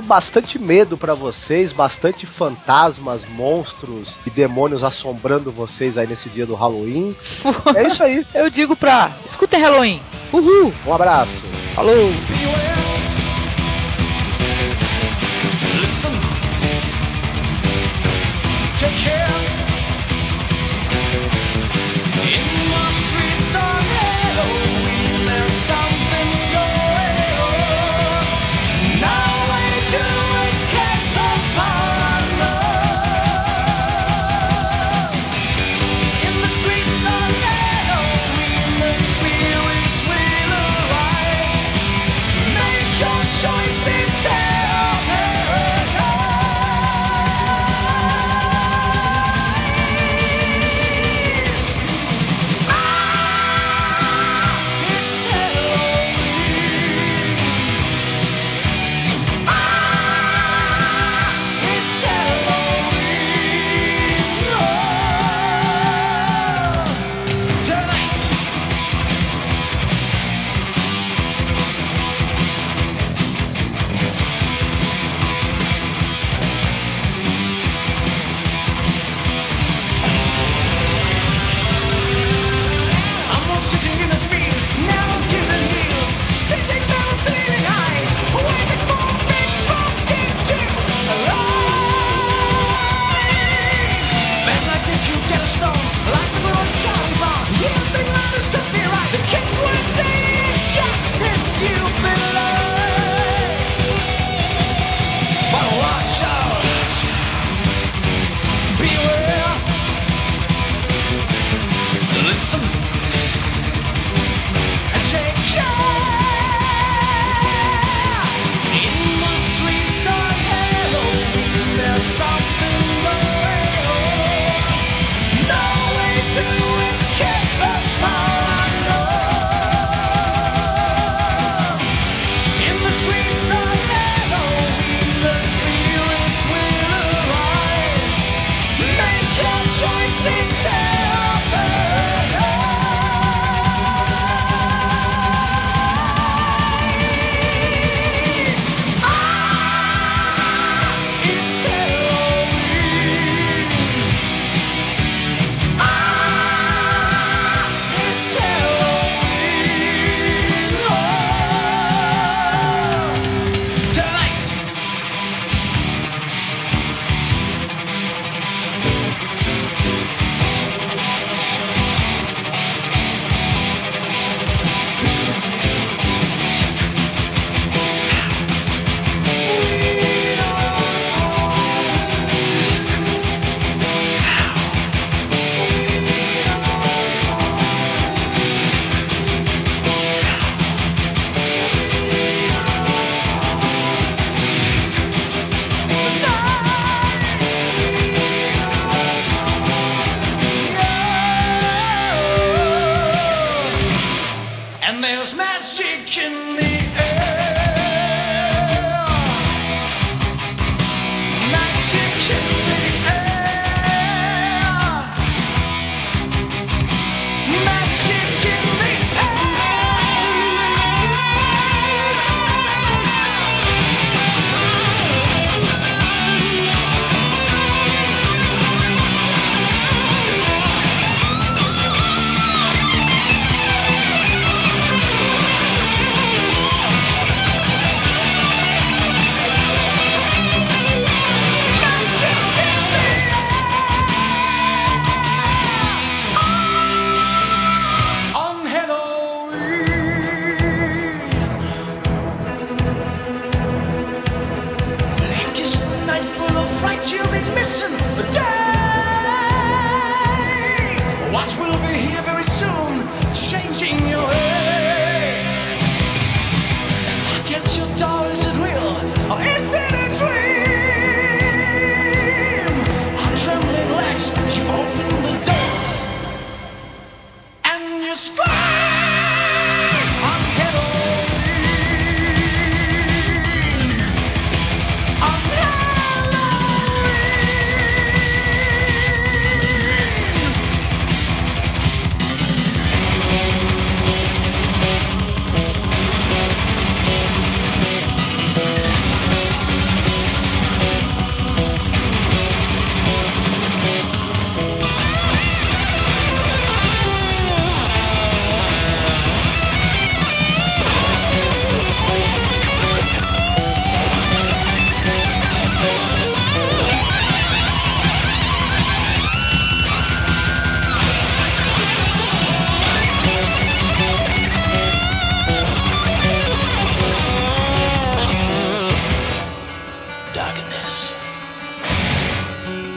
Bastante medo pra vocês, bastante fantasmas, monstros e demônios assombrando vocês aí nesse dia do Halloween. É isso aí. Eu digo escutem Halloween. Uhul. Um abraço. Falou. Listen. Take care. In the streets on Halloween, there's something going on. No way to escape the paranoia. In the streets on Halloween, the spirits will arise. Make your choice in terror paradise.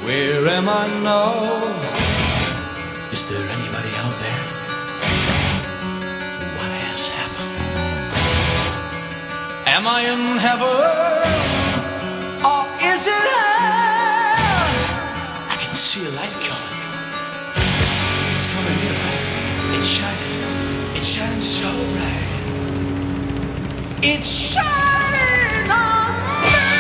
Where am I now? Is there anybody out there? What has happened? Am I in heaven? Or is it hell? I can see a light coming. It's coming here. It's shining. It shines so bright. It's shining on me.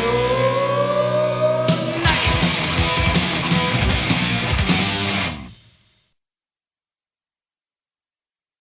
know